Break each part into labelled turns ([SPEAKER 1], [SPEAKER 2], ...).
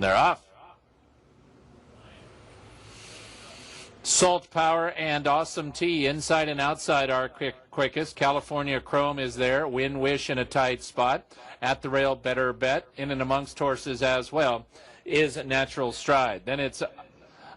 [SPEAKER 1] They're off. Salt Power and Awesome Tea, inside and outside, are quickest. California Chrome is there. Win Wish in a tight spot. At the rail, Better Bet. In and amongst horses as well is Natural Stride. Then it's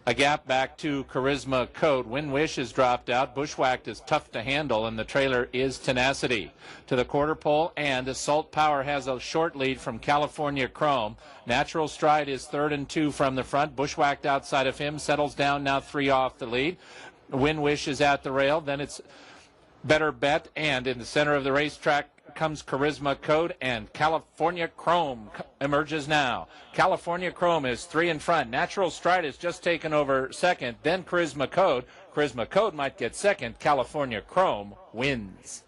[SPEAKER 1] a gap back to Charisma Code. Win Wish is dropped out. Bushwhacked is tough to handle, and the trailer is Tenacity. To the quarter pole, and Salt Power has a short lead from California Chrome. Natural Stride is third and 2 from the front. Bushwhacked outside of him, settles down now 3 off the lead. Win Wish is at the rail. Then it's Better Bet, and in the center of the racetrack comes Charisma Code, and California Chrome emerges now. California Chrome is 3 in front. Natural Stride has just taken over second, then Charisma Code. Charisma Code might get second. California Chrome wins.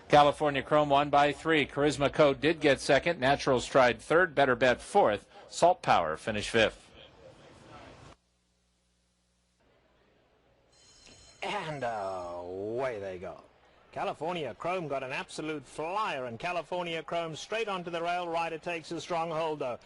[SPEAKER 1] California Chrome won by 3. Charisma Code did get second. Natural Stride third. Better Bet fourth. Salt Power finished fifth.
[SPEAKER 2] And away they go. California Chrome got an absolute flyer, and California Chrome straight onto the rail. Rider takes a stronghold though.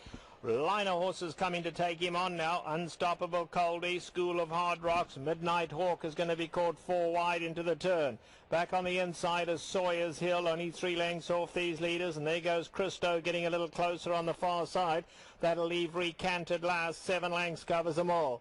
[SPEAKER 2] Line of horses coming to take him on now. Unstoppable Coldy, School of Hard Rocks, Midnight Hawk is going to be caught 4 wide into the turn. Back on the inside is Sawyer's Hill, only 3 lengths off these leaders, and there goes Christo getting a little closer on the far side. That'll leave Recanted last. 7 lengths covers them all.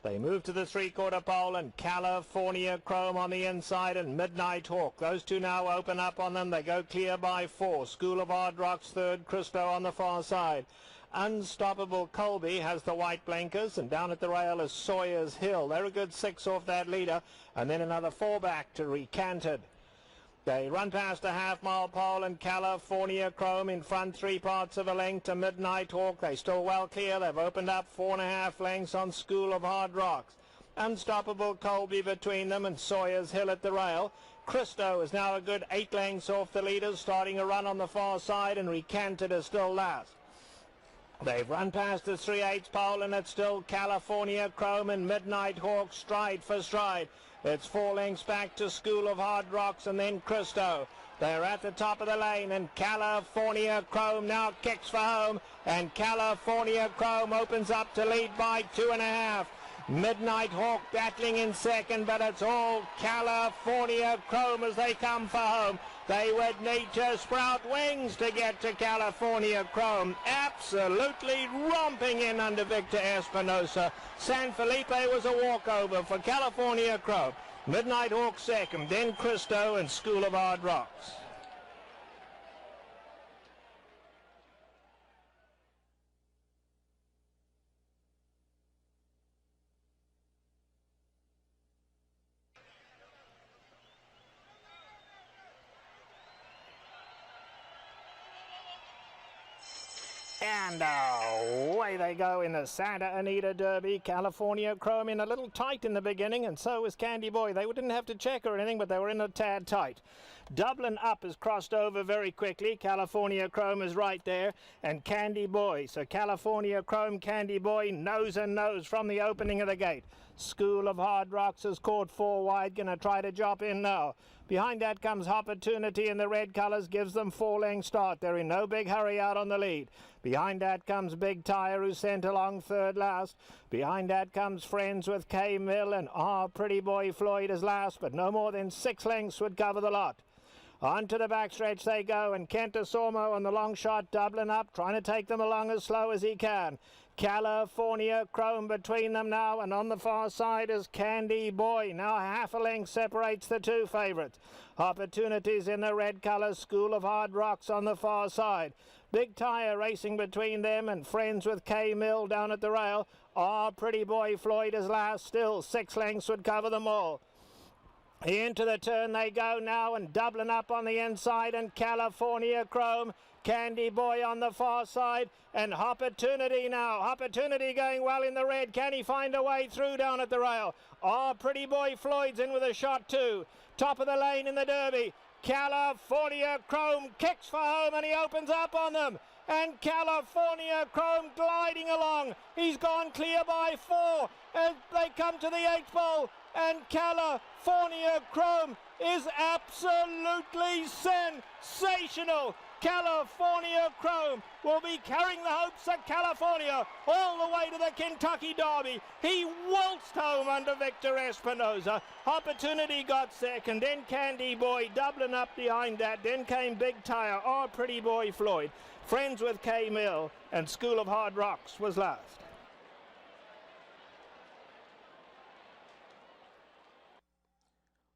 [SPEAKER 2] They move to the 3/4 pole, and California Chrome on the inside and Midnight Hawk. Those two now open up on them. They go clear by 4. School of Hard Rocks third, Christo on the far side. Unstoppable Colby has the white blinkers, and down at the rail is Sawyer's Hill. They're a good 6 off that leader, and then another 4 back to Recanted. They run past a half-mile pole, and California Chrome in front 3 parts of a length to Midnight Hawk. They still well clear. They've opened up 4.5 lengths on School of Hard Rocks. Unstoppable Colby between them and Sawyer's Hill at the rail. Christo is now a good 8 lengths off the leaders, starting a run on the far side, and Recanted is still last. They've run past the 3/8 pole, and it's still California Chrome and Midnight Hawk stride for stride. It's 4 lengths back to School of Hard Rocks and then Christo. They're at the top of the lane, and California Chrome now kicks for home, and California Chrome opens up to lead by 2.5. Midnight Hawk battling in second, but it's all California Chrome as they come for home. They would need to sprout wings to get to California Chrome. Absolutely romping in under Victor Espinosa. San Felipe was a walkover for California Chrome. Midnight Hawk second, then Christo and School of Hard Rocks. And away they go in the Santa Anita Derby. California Chrome in a little tight in the beginning, and so was Candy Boy. They didn't have to check or anything, but they were in a tad tight. Dublin Up has crossed over very quickly. California Chrome is right there, and Candy Boy. So California Chrome, Candy Boy, nose and nose from the opening of the gate. School of Hard Rocks has caught 4 wide, going to try to drop in now. Behind that comes Opportunity in the red colours, gives them 4-length start. They're in no big hurry out on the lead. Behind that comes Big Tire, who's sent along third last. Behind that comes Friends with K Mill, and Pretty Boy Floyd is last, but no more than 6 lengths would cover the lot. On to the backstretch they go, and Kenta Sormo on the long shot, Dublin Up, trying to take them along as slow as he can. California Chrome between them now, and on the far side is Candy Boy. Now half a length separates the 2 favourites. Opportunities in the red colours, School of Hard Rocks on the far side. Big Tire racing between them, and Friends with K Mill down at the rail. Pretty Boy Floyd is last still. 6 lengths would cover them all. Into the turn they go now, and Dublin Up on the inside, and California Chrome. Candy Boy on the far side, and Opportunity now. Opportunity going well in the red. Can he find a way through down at the rail? Pretty Boy Floyd's in with a shot too. Top of the lane in the Derby. California Chrome kicks for home, and he opens up on them. And California Chrome gliding along. He's gone clear by 4 as they come to the 8th pole. And California Chrome is absolutely sensational. California Chrome will be carrying the hopes of California all the way to the Kentucky Derby. He waltzed home under Victor Espinoza. Opportunity got second, then Candy Boy doubling up behind that. Then came Big Tire, Oh Pretty Boy Floyd. Friends with K Mill and School of Hard Rocks was last.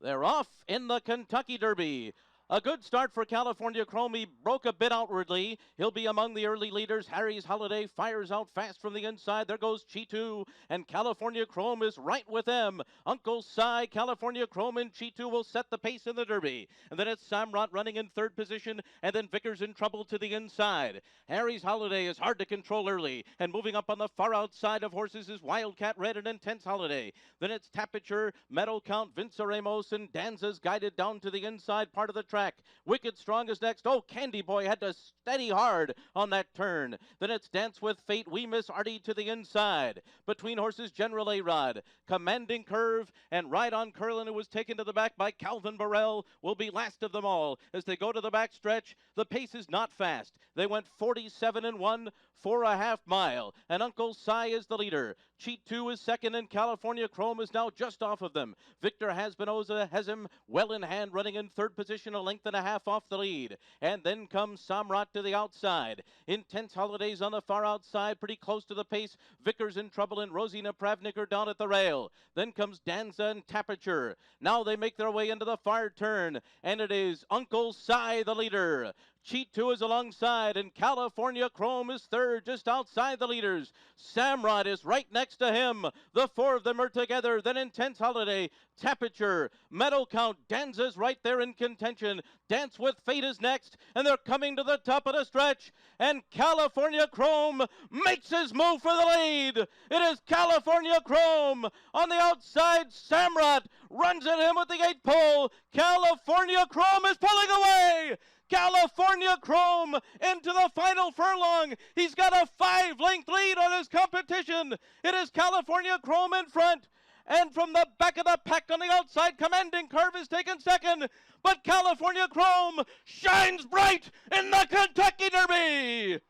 [SPEAKER 3] They're off in the Kentucky Derby. A good start for California Chrome. He broke a bit outwardly. He'll be among the early leaders. Harry's Holiday fires out fast from the inside. There goes Cheetu, and California Chrome is right with them. Uncle Si, California Chrome, and Cheetu will set the pace in the Derby. And then it's Samrat running in third position, and then Vickers in trouble to the inside. Harry's Holiday is hard to control early, and moving up on the far outside of horses is Wildcat Red and Intense Holiday. Then it's Tapiture, Meadow Count, Vince Ramos, and Danza's guided down to the inside part of the track. Wicked Strong is next. Oh, Candy Boy had to steady hard on that turn. Then it's Dance with Fate. We Miss Artie to the inside. Between horses, General A-Rod, Commanding Curve, and Ride on Curlin, who was taken to the back by Calvin Burrell, will be last of them all. As they go to the back stretch, the pace is not fast. They went 47-1 for a half mile, and Uncle Si is the leader. Cheat 2 is second, and California Chrome is now just off of them. Victor Espinoza has him well in hand, running in third position, a length and a half off the lead. And then comes Samrat to the outside. Intense Holidays on the far outside, pretty close to the pace. Vickers in trouble, and Rosie Napravnik are down at the rail. Then comes Danza and Tapiture. Now they make their way into the far turn, and it is Uncle Si the leader. Cheat 2 is alongside, and California Chrome is third, just outside the leaders. Samrat is right next to him. The four of them are together. Then Intense Holiday, Tapiture, Meadow Count, Danza's right there in contention. Dance with Fate is next, and they're coming to the top of the stretch. And California Chrome makes his move for the lead. It is California Chrome. On the outside, Samrat runs at him with the 8 pole. California Chrome is pulling away. California Chrome into the final furlong. He's got a 5-length lead on his competition. It is California Chrome in front. And from the back of the pack on the outside, Commanding Curve is taken second. But California Chrome shines bright in the Kentucky Derby.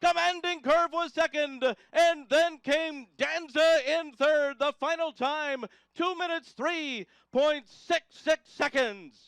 [SPEAKER 3] Commanding Curve was second, and then came Danza in third. The final time, 2 minutes, 3.66 seconds.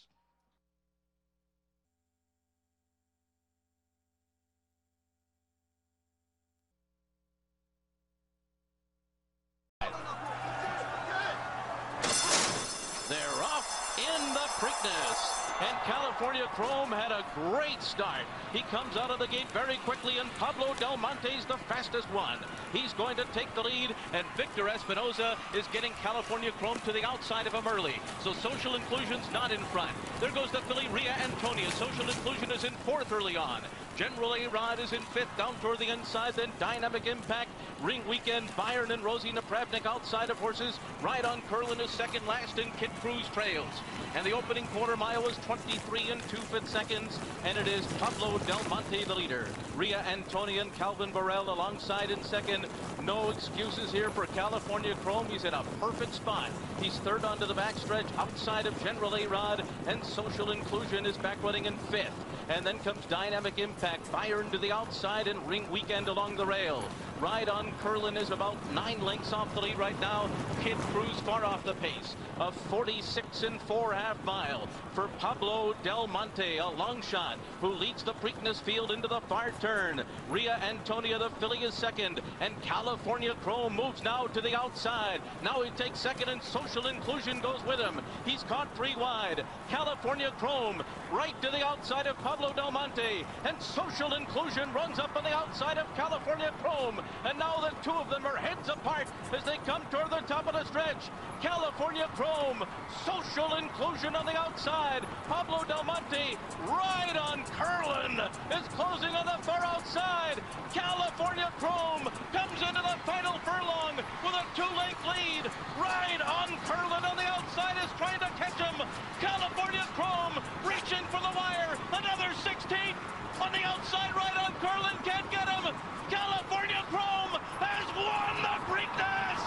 [SPEAKER 3] They're off in the Preakness. And California Chrome had a great start. He comes out of the gate very quickly, and Pablo Del Monte's the fastest one. He's going to take the lead, and Victor Espinoza is getting California Chrome to the outside of him early. So Social Inclusion's not in front. There goes the filly Ria Antonia. Social Inclusion is in fourth early on. General A-Rod is in fifth, down toward the inside, then Dynamic Impact, Ring Weekend, Byron and Rosie Napravnik outside of horses. Ride on Curlin is second last, and Kid Cruz trails. And the opening quarter mile was 23 2/5 seconds, and it is Pablo Del Monte the leader. Ria Antonia and Calvin Burrell alongside in second. No excuses here for California Chrome. He's in a perfect spot. He's third onto the backstretch outside of General A-Rod, and Social Inclusion is back running in fifth. And then comes Dynamic Impact, Byron to the outside, and Ring Weekend along the rail. Ride on Curlin is about 9 lengths off the lead right now. Kid Cruz far off the pace of 46 4/2 mile for Pablo Del Monte, a long shot who leads the Preakness field into the far turn. Ria Antonia, the filly, is second, and California Chrome moves now to the outside. Now he takes second, and Social Inclusion goes with him. He's caught 3 wide. California Chrome right to the outside of Pablo Del Monte, and Social Inclusion runs up on the outside of California Chrome. And now the two of them are heads apart as they come toward the top of the stretch. California Chrome, Social Inclusion on the outside. Pablo Del Monte, Ride on Curlin is closing on the far outside. California Chrome comes into the final furlong with a 2-length lead. Ride on Curlin on the outside is trying to catch him. California Chrome reaching for the wire. Another 16 on the outside. Ride on Curlin can't get him. California Chrome has won the Preakness.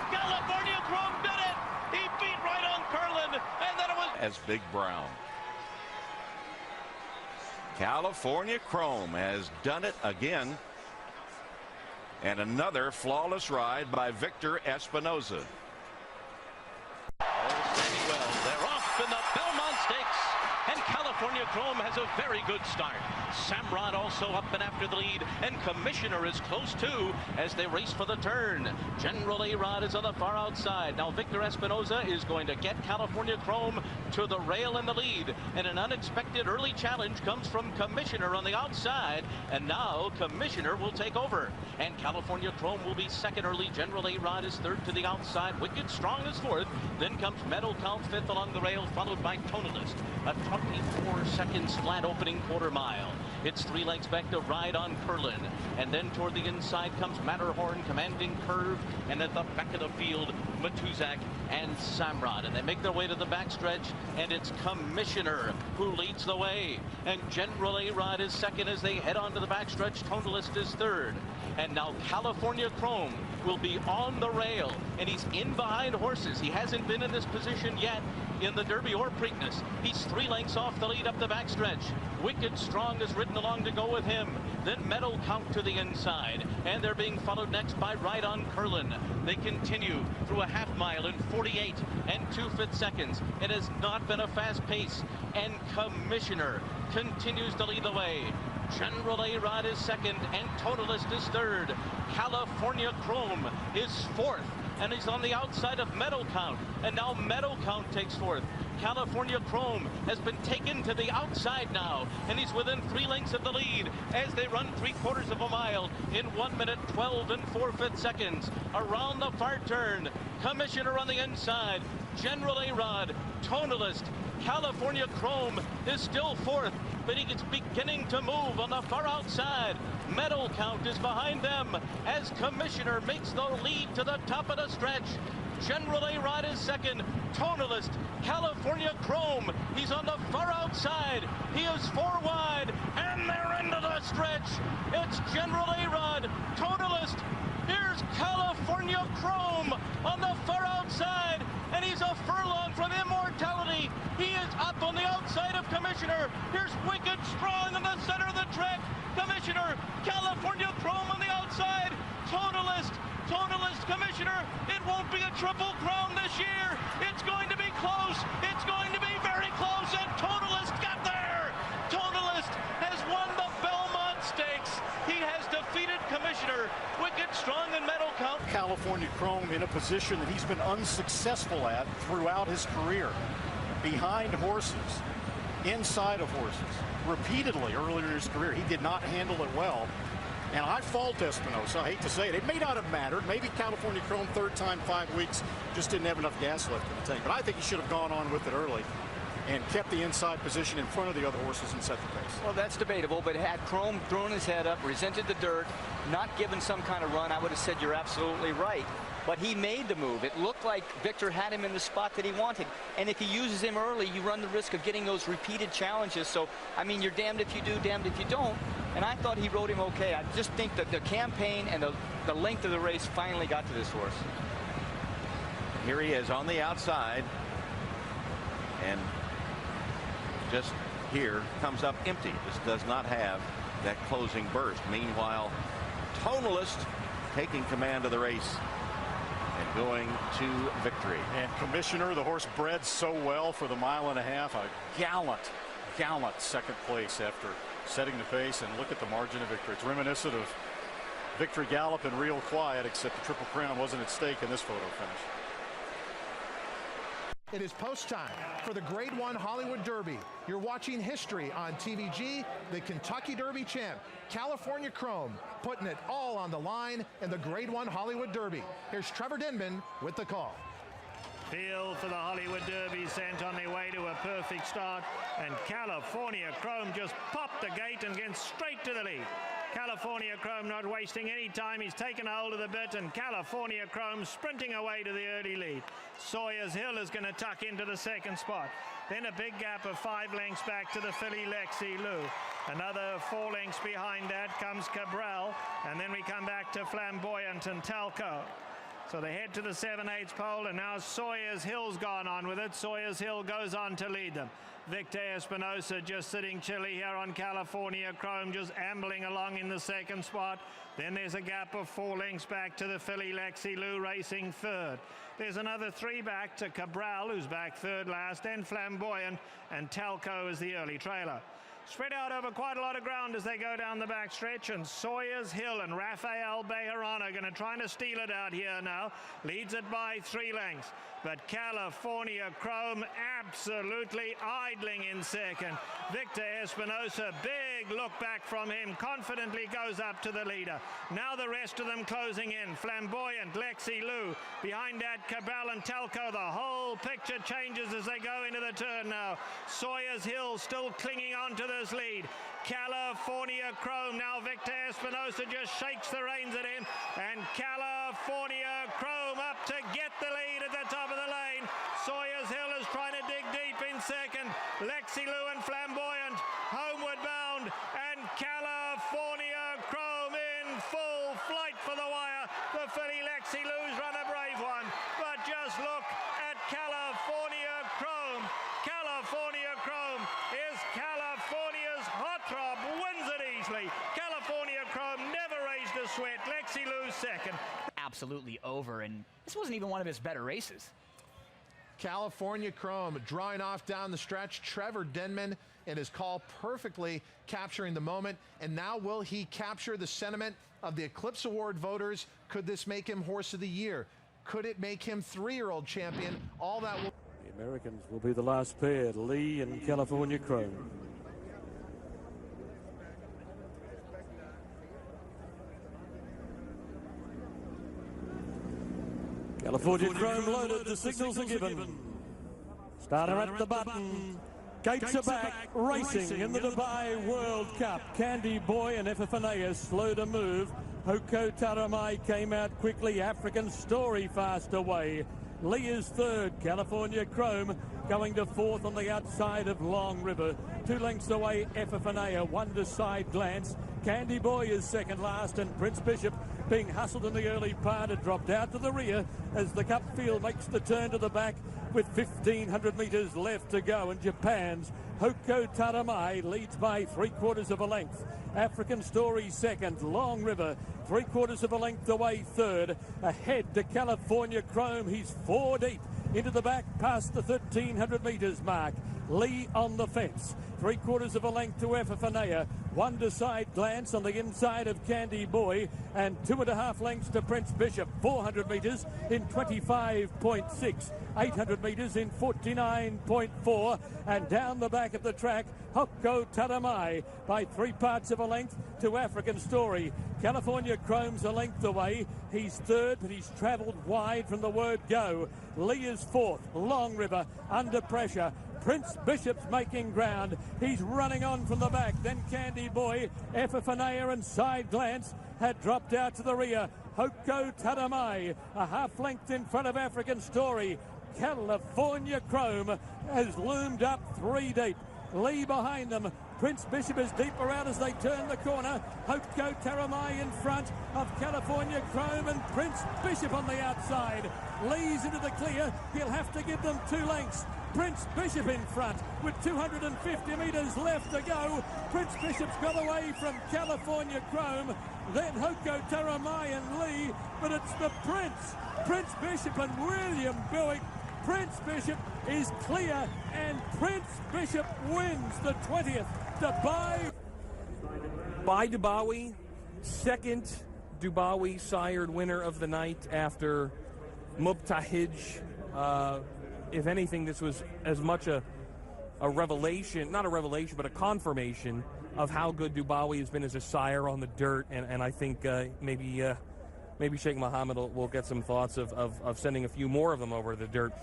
[SPEAKER 3] California Chrome did it. He beat Ride on Curlin, and then it was
[SPEAKER 4] as Big Brown. California Chrome has done it again. And another flawless ride by Victor Espinoza.
[SPEAKER 3] Well, they're off in the Belmont Stakes, and California Chrome has a very good start. Samrod also up and after the lead, and Commissioner is close too as they race for the turn. General A-Rod is on the far outside. Now Victor Espinoza is going to get California Chrome to the rail in the lead, and an unexpected early challenge comes from Commissioner on the outside, and now Commissioner will take over, and California Chrome will be second early. General A-Rod is third to the outside. Wicked Strong is fourth. Then comes Meadow Count fifth along the rail, followed by Tonalist. A 24 seconds flat opening quarter mile. It's 3 lengths back to Ride on Curlin, and then toward the inside comes Matterhorn, Commanding Curve, and at the back of the field, Matuzak and Samrod, and they make their way to the backstretch, and it's Commissioner who leads the way, and General A-Rod is second as they head on to the backstretch. Tonalist is third, and now California Chrome will be on the rail, and he's in behind horses. He hasn't been in this position yet in the Derby or Preakness. He's 3 lengths off the lead up the backstretch. Wicked Strong is ridden along to go with him. Then Meadow Count to the inside, and they're being followed next by Ride on Curlin. They continue through a half mile in 48 and 2/5 seconds. It has not been a fast pace, and Commissioner continues to lead the way. General A-Rod is second, and Tonalist is third. California Chrome is fourth, and he's on the outside of Meadow Count, and now Meadow Count takes fourth. California Chrome has been taken to the outside now, and he's within 3 lengths of the lead as they run 3/4 of a mile in 1 minute 12 and 4/5 seconds. Around the far turn, Commissioner on the inside, General A-Rod, Tonalist. California Chrome is still fourth, but he is beginning to move on the far outside. Meadow Count is behind them as Commissioner makes the lead to the top of the stretch. General A-Rod is second. Tonalist, California Chrome, he's on the far outside. He is 4 wide, and they're into the stretch. It's General A-Rod, Tonalist. Here's California Chrome on the far outside, and he's a furlong from immortality. He is up on the outside of Commissioner. Here's Wicked Strong in the center of the track. Commissioner, California Chrome on the outside. Tonalist, Commissioner. It won't be a triple crown this year. It's going to be close. It's going to be very close, and Tonalist got there. Tonalist has won the Belmont Stakes. He has defeated Commissioner. Wicked Strong and Meadow Count.
[SPEAKER 5] California Chrome in a position that he's been unsuccessful at throughout his career. Behind horses, inside of horses, repeatedly earlier in his career. He did not handle it well. And I fault Espinoza. I hate to say it. It may not have mattered. Maybe California Chrome, third time, 5 weeks, just didn't have enough gas left in the tank. But I think he should have gone on with it early and kept the inside position in front of the other horses and set the pace.
[SPEAKER 6] Well, that's debatable, but had Chrome thrown his head up, resented the dirt, not given some kind of run, I would have said you're absolutely right. But he made the move. It looked like Victor had him in the spot that he wanted. And if he uses him early, you run the risk of getting those repeated challenges. So, I mean, you're damned if you do, damned if you don't. And I thought he rode him okay. I just think that the campaign and the length of the race finally got to this horse.
[SPEAKER 4] Here he is on the outside, and just here comes up empty. This does not have that closing burst. Meanwhile, Tonalist taking command of the race and going to victory.
[SPEAKER 5] And Commissioner, the horse bred so well for the 1.5 miles, a gallant second place after setting the pace, and look at the margin of victory. It's reminiscent of Victory Gallop and Real Quiet, except the Triple Crown wasn't at stake in this photo finish.
[SPEAKER 7] It is post time for the Grade 1 Hollywood Derby. You're watching history on TVG. The Kentucky Derby champ, California Chrome, putting it all on the line in the Grade 1 Hollywood Derby. Here's Trevor Denman with the call.
[SPEAKER 2] Field for the Hollywood Derby sent on their way to a perfect start, and California Chrome just popped the gate and gets straight to the lead. California Chrome not wasting any time. He's taken a hold of the bit, and California Chrome sprinting away to the early lead. Sawyer's Hill is going to tuck into the second spot. Then a big gap of 5 lengths back to the filly Lexi Lou. Another 4 lengths behind that comes Cabral, and then we come back to Flamboyant and Talco. So they head to the 7/8 pole, and now Sawyer's Hill's gone on with it. Sawyer's Hill goes on to lead them. Victor Espinosa just sitting chilly here on California Chrome, just ambling along in the second spot. Then there's a gap of 4 lengths back to the filly Lexi Lou racing third. There's another 3 back to Cabral, who's back third last, then Flamboyant, and Talco is the early trailer. Spread out over quite a lot of ground as they go down the back stretch, and Sawyer's Hill and Rafael Bejarano are going to try to steal it out here now. Leads it by 3 lengths. But California Chrome absolutely idling in second. Victor Espinosa, big look back from him, confidently goes up to the leader. Now the rest of them closing in. Flamboyant, Lexi Lou. Behind that, Cabral and Talco. The whole picture changes as they go into the turn now. Sawyer's Hill still clinging on to this lead. California Chrome. Now Victor Espinosa just shakes the reins at him. And California Chrome up to get the lead at the top of the lane. Sawyer's Hill is trying to dig deep in second. Lexi Lou and Flamboyant homeward bound. And California Chrome in full flight for the wire. The filly Lexi Lou's run a brave one. But just look at California Chrome. California Chrome is California's hot throb. Wins it easily. California Chrome never raised a sweat. Lexi Lou's second.
[SPEAKER 8] Absolutely over, and this wasn't even one of his better races.
[SPEAKER 7] California Chrome drawing off down the stretch. Trevor Denman in his call perfectly capturing the moment. And now will he capture the sentiment of the Eclipse Award voters? Could this make him Horse of the Year? Could it make him 3-year-old champion? All that will...
[SPEAKER 9] The Americans will be the last pair, Lee and California Chrome. California Chrome loaded, the signals are given. Starter at the button. Gates are back, racing in the Dubai World Cup. Candy Boy and Epiphaneus slow to move. Hoko Taramai came out quickly. African Story fast away. Lee is third. California Chrome going to fourth on the outside of Long River. 2 lengths away, Epiphanea. 1 to side glance. Candy Boy is second last, and Prince Bishop being hustled in the early part had dropped out to the rear as the Cup field makes the turn to the back with 1,500 metres left to go. And Japan's Hoko Taramai leads by 3/4 of a length. African Story second. Long River 3/4 of a length away third. Ahead to California Chrome. He's 4 deep into the back past the 1,300 metres mark. Lee on the fence. 3/4 of a length to Epiphanea. 1 to side glance on the inside of Candy Boy, and 2.5 lengths to Prince Bishop. 400 metres in 25.6. 800 metres in 49.4. And down the back of the track, Hoko Taramai by 3 parts of a length to African Story. California Chrome's a length away. He's third, but he's travelled wide from the word go. Lee is fourth. Long River under pressure. Prince Bishop's making ground. He's running on from the back. Then Candy Boy, Epiphanea and Side Glance had dropped out to the rear. Hoko Taramai, a half length in front of African Story. California Chrome has loomed up 3 deep. Lee behind them. Prince Bishop is deeper out as they turn the corner. Hoko Taramai in front of California Chrome and Prince Bishop on the outside. Lee's into the clear. He'll have to give them 2 lengths. Prince Bishop in front with 250 metres left to go. Prince Bishop's got away from California Chrome. Then Hoko Taramai and Lee, but it's the Prince Bishop and William Buick. Prince Bishop is clear, and Prince Bishop wins the 20th Dubai.
[SPEAKER 10] By Dubawi, second Dubawi sired winner of the night after Mubtahij. If anything, this was as much a revelation, not a revelation, but a confirmation of how good Dubawi has been as a sire on the dirt. And I think maybe Sheikh Mohammed will get some thoughts of sending a few more of them over to the dirt.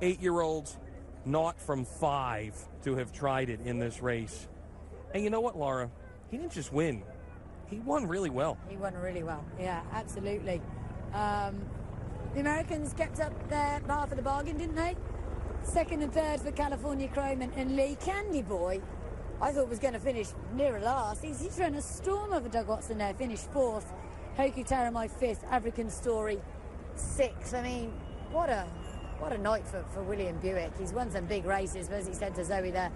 [SPEAKER 10] 8-year-olds, not from 5 to have tried it in this race. And you know what, Laura? He didn't just win. He won really well.
[SPEAKER 11] He won really well. Yeah, absolutely. The Americans kept up their half of the bargain, didn't they? Second and third for California Chrome and Lee. Candy Boy, I thought was going to finish nearer last. He's run a storm over Doug Watson there, finished 4th. Hoko Taramai 5th. African Story 6. I mean, what a night for William Buick. He's won some big races, but as he said to Zoe there.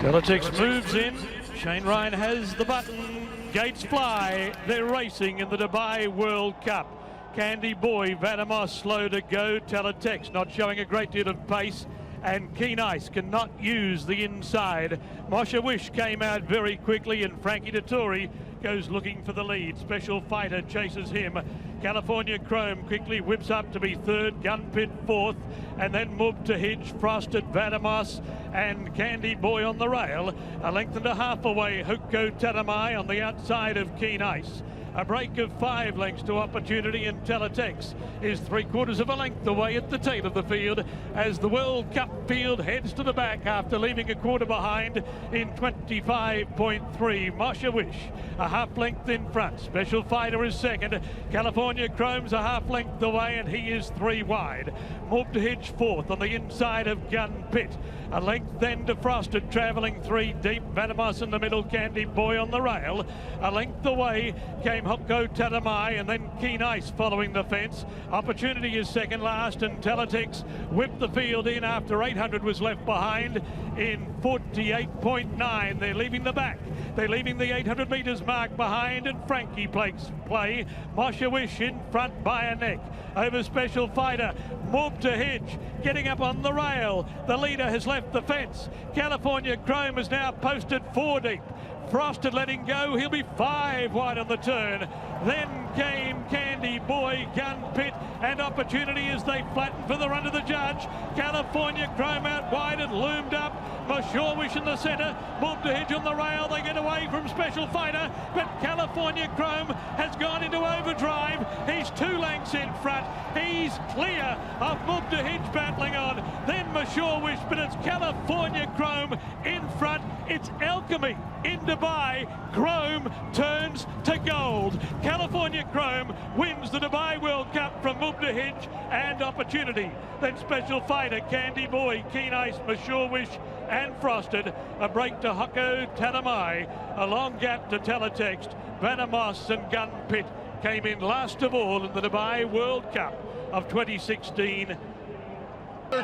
[SPEAKER 9] Teletext moves in. Shane Ryan has the button. Gates fly. They're racing in the Dubai World Cup. Candy Boy, Vanamos slow to go. Teletext not showing a great deal of pace. And Keen Ice cannot use the inside. Moshe Wish came out very quickly, and Frankie Dettori goes looking for the lead. Special Fighter chases him. California Chrome quickly whips up to be third, Gun Pit fourth, and then Mub to Hitch, Frosted, Vadamos, and Candy Boy on the rail. A length and a half away, Huko Tatamai on the outside of Keen Ice. A break of 5 lengths to Opportunity, and Teletext is 3/4 of a length away at the tail of the field as the World Cup field heads to the back after leaving a quarter behind in 25.3. Moshe Wish a half length in front. Special Fighter is second. California Chrome's a half length away, and he is 3 wide. Move to Hitch fourth on the inside of Gun Pit. A length then to Frosted, travelling 3 deep. Vanamos in the middle, Candy Boy on the rail. A length away came Hopko Tatamai, and then Keen Ice following the fence. Opportunity is second last, and Teletext whipped the field in after 800 was left behind in 48.9. They're leaving the back. They're leaving the 800 metres mark behind, and Frankie Plake's play. Moshe Wish in front by a neck. Over Special Fighter, Move to Hitch, getting up on the rail. The leader has left the fence. California Chrome is now posted 4 deep. Frosted letting go, he'll be 5 wide on the turn. Then came Candy Boy, Gun Pit, and Opportunity as they flattened for the run to the judge. California Chrome out wide and loomed up. Moshe Wish in the centre, Move to Hitch on the rail. They get away from Special Fighter, but California Chrome has gone into overdrive. He's 2 lengths in front. He's clear of Move to Hitch battling on. Then Moshe Wish, but it's California Chrome in front. It's Alchemy in Dubai. Chrome turns to gold. California Chrome wins the Dubai World Cup from Move to Hitch and Opportunity. Then Special Fighter, Candy Boy, Keen Ice, Moshe Wish, and Frosted. A break to Hoko Tatamai. A long gap to Teletext. Vanamos and Gun Pit came in last of all in the Dubai World Cup of 2016.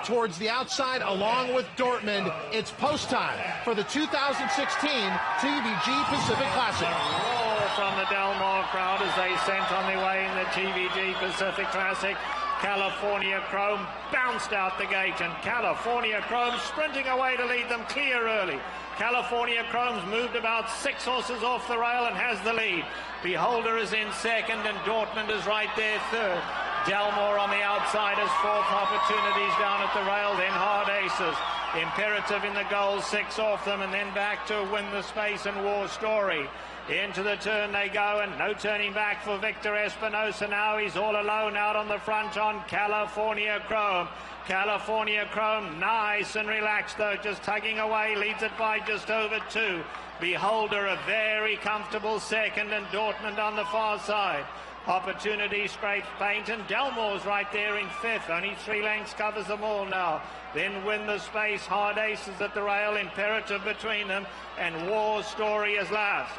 [SPEAKER 7] Towards the outside along with Dortmund. It's post time for the 2016 TVG Pacific Classic.
[SPEAKER 2] Roar from the Del Mar crowd as they sent on their way in the TVG Pacific Classic. California Chrome bounced out the gate, and California Chrome sprinting away to lead them clear early. California Chrome's moved about 6 horses off the rail and has the lead. Beholder is in second, and Dortmund is right there third. Delmore on the outside as 4th. Opportunities down at the rail, then Hard Aces. Imperative in the goal, 6 off them, and then back to Win the Space and War Story. Into the turn they go, and no turning back for Victor Espinosa now. He's all alone out on the front on California Chrome. California Chrome nice and relaxed though, just tugging away, leads it by just over 2. Beholder a very comfortable second, and Dortmund on the far side. Opportunity straight paint, and Delmore's right there in 5th. Only 3 lengths covers them all now. Then Win the Space, Hard Aces at the rail, Imperative between them, and War Story is last.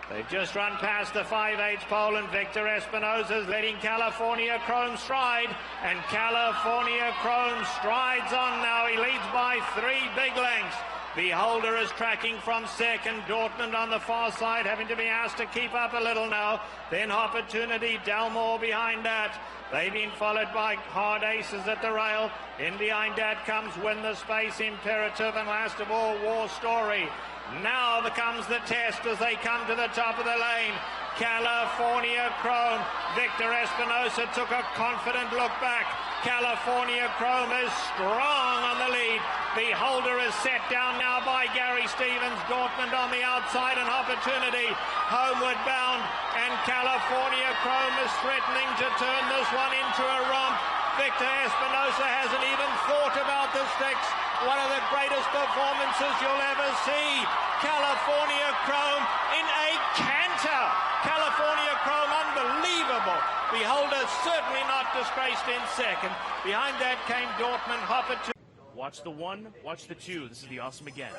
[SPEAKER 2] They've just run past the 5/8 pole, and Victor Espinosa's letting California Chrome stride, and California Chrome strides on now. He leads by 3 big lengths. Beholder is tracking from second. Dortmund on the far side having to be asked to keep up a little now. Then Opportunity, Delmore behind that. They've been followed by Hard Aces at the rail. In behind that comes Win the Space, Imperative, and last of all War Story. Now comes the test as they come to the top of the lane. California Chrome. Victor Espinosa took a confident look back. California Chrome is strong on the lead. Beholder is set down now by Gary Stevens. Dortmund on the outside, and Opportunity homeward bound. And California Chrome is threatening to turn this one into a romp. Victor Espinosa hasn't even thought about the sticks. One of the greatest performances you'll ever see. California Chrome in a canter. California Chrome, unbelievable. Beholder certainly not disgraced in second. Behind that came Dortmund, Hopper.
[SPEAKER 12] Watch the 1, watch the 2. This is the awesome again.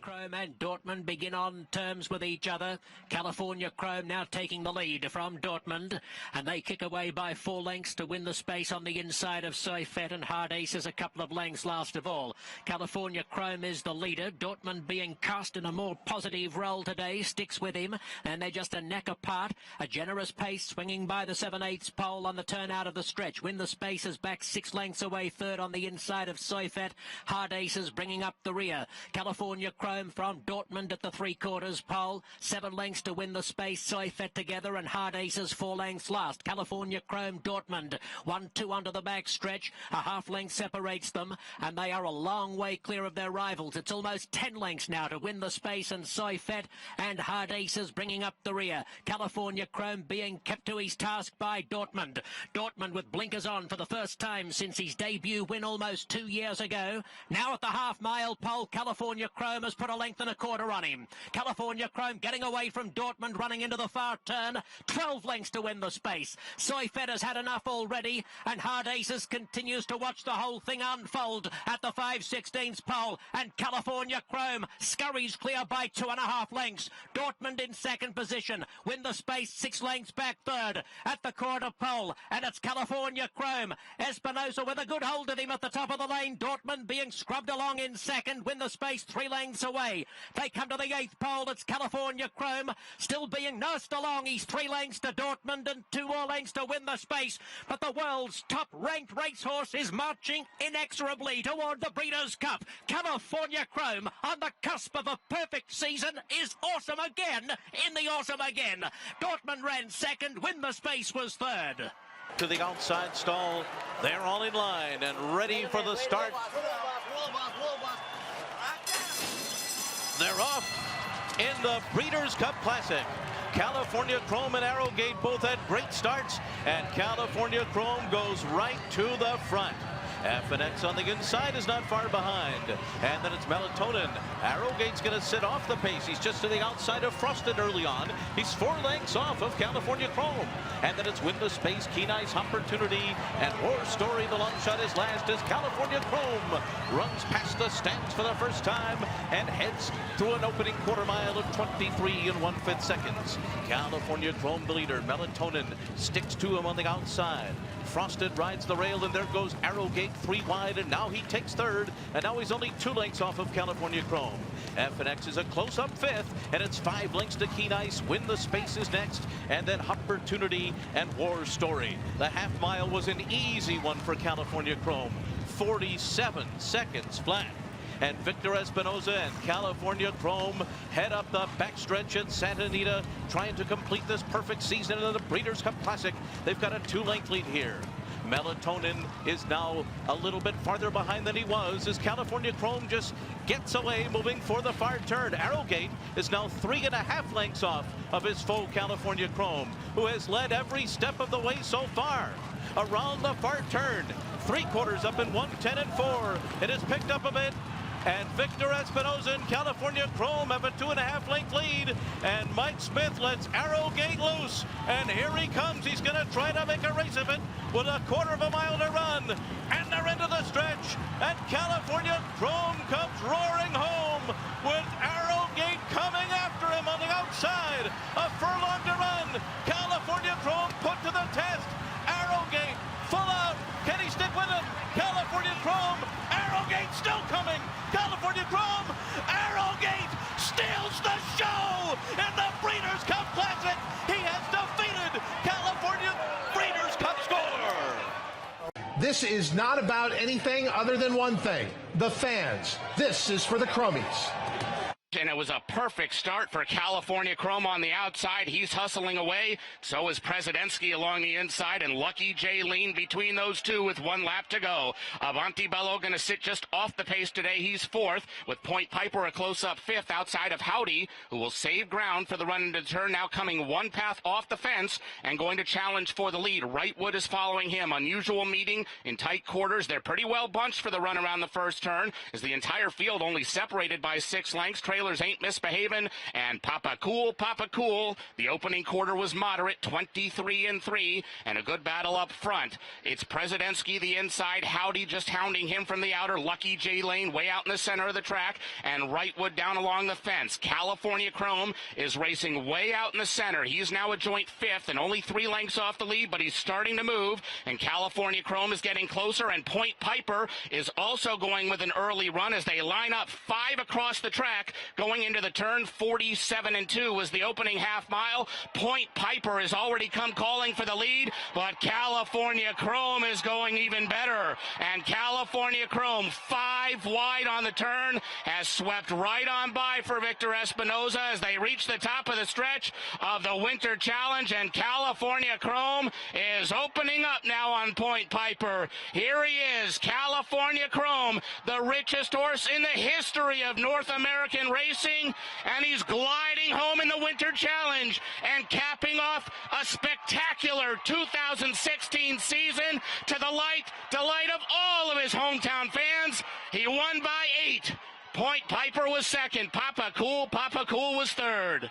[SPEAKER 12] Chrome and Dortmund begin on terms with each other. California Chrome now taking the lead from Dortmund, and they kick away by 4 lengths to win the space on the inside of Soifet, and Hard Ace is a couple of lengths last of all. California Chrome is the leader. Dortmund being cast in a more positive role today sticks with him, and they're just a neck apart. A generous pace swinging by the 7/8 pole on the turn out of the stretch. Win the space is back 6 lengths away, third on the inside of Soifet. Hard Ace is bringing up the rear. California Chrome from Dortmund at the 3/4 pole. 7 lengths to win the space. Soifet together, and Hard Aces 4 lengths last. California Chrome, Dortmund 1-2 onto the back stretch. A half length separates them, and they are a long way clear of their rivals. It's almost 10 lengths now to win the space, and Soifet and Hard Aces bringing up the rear. California Chrome being kept to his task by Dortmund. Dortmund with blinkers on for the first time since his debut win almost 2 years ago. Now at the half-mile pole, California Chrome has put a length and a quarter on him. California Chrome getting away from Dortmund, running into the far turn. 12 lengths to win the space. Soifet has had enough already, and Hard Aces continues to watch the whole thing unfold at the 5/16 pole, and California Chrome scurries clear by 2.5 lengths. Dortmund in second position. Win the space 6 lengths back third at the quarter pole, and it's California Chrome. Espinosa with a good hold of him at the top of the lane. Dortmund being scrubbed along in second. Win the space 3 lengths away. They come to the 8th pole. It's California Chrome still being nursed along. He's 3 lengths to Dortmund and 2 more lengths to win the space. But the world's top-ranked racehorse is marching inexorably toward the Breeders' Cup. California Chrome on the cusp of a perfect season is awesome again in the awesome again. Dortmund ran second. Win the space was third.
[SPEAKER 3] To the outside stall. They're all in line and ready for the start. They're off in the Breeders' Cup Classic. California Chrome and Arrowgate both had great starts, and California Chrome goes right to the front. FNX on the inside is not far behind. And then it's Melatonin. Arrowgate's going to sit off the pace. He's just to the outside of Frosted early on. He's 4 lengths off of California Chrome. And then it's Win the Space, Keen Ice Opportunity, and War Story. The long shot is last as California Chrome runs past the stands for the first time and heads through an opening quarter mile of 23 1/5 seconds. California Chrome the leader. Melatonin sticks to him on the outside. Frosted rides the rail, and there goes Arrowgate 3 wide, and now he takes third, and now he's only 2 lengths off of California Chrome. FNX is a close-up 5th, and it's 5 lengths to Keen Ice. Win the Space is next, and then Opportunity and War Story. The half mile was an easy one for California Chrome. 47 seconds flat. And Victor Espinosa and California Chrome head up the backstretch at Santa Anita, trying to complete this perfect season in the Breeders' Cup Classic. They've got a 2-length lead here. Melatonin is now a little bit farther behind than he was as California Chrome just gets away, moving for the far turn. Arrowgate is now 3.5 lengths off of his foe California Chrome, who has led every step of the way so far. Around the far turn, 3/4 up in 1:10 and 4. It has picked up a bit. And Victor Espinosa and California Chrome have a 2.5 length lead. And Mike Smith lets Arrowgate loose. And here he comes. He's going to try to make a race of it with a 1/4 mile to run. And they're into the stretch. And California Chrome comes roaring home with Arrowgate coming after him on the outside. A furlong to run. California Chrome put to the test. Arrowgate full out. Can he stick with him? California Chrome. Arrowgate still coming. California Chrome. Arrowgate steals the show in the Breeders' Cup Classic. He has defeated California Breeders' Cup score.
[SPEAKER 7] This is not about anything other than one thing, the fans. This is for the Chromies.
[SPEAKER 13] And it was a perfect start for California Chrome on the outside. He's hustling away. So is Presidensky along the inside, and Lucky J lean between those two with 1 lap to go. Avanti Bello going to sit just off the pace today. He's 4th, with Point Piper a close-up 5th outside of Howdy, who will save ground for the run into turn, now coming 1 path off the fence and going to challenge for the lead. Wrightwood is following him. Unusual meeting in tight quarters. They're pretty well bunched for the run around the first turn, as the entire field only separated by 6 lengths. Trailing spoilers ain't misbehaving, and Papa Cool, the opening quarter was moderate, 23-3, and a good battle up front. It's Presidensky the inside, Howdy just hounding him from the outer, Lucky J Lane way out in the center of the track, and Wrightwood down along the fence. California Chrome is racing way out in the center. He's now a joint fifth and only 3 lengths off the lead, but he's starting to move, and California Chrome is getting closer, and Point Piper is also going with an early run as they line up 5 across the track going into the turn. 47-2 was the opening half mile. Point Piper has already come calling for the lead, but California Chrome is going even better, and California Chrome 5 wide on the turn has swept right on by for Victor Espinoza as they reach the top of the stretch of the Winter Challenge, and California Chrome is opening up now on Point Piper. Here he is, California Chrome, the richest horse in the history of North American racing, and he's gliding home in the Winter Challenge and capping off a spectacular 2016 season to the delight of all of his hometown fans. He won by 8. Point Piper was second. Papa Cool was third.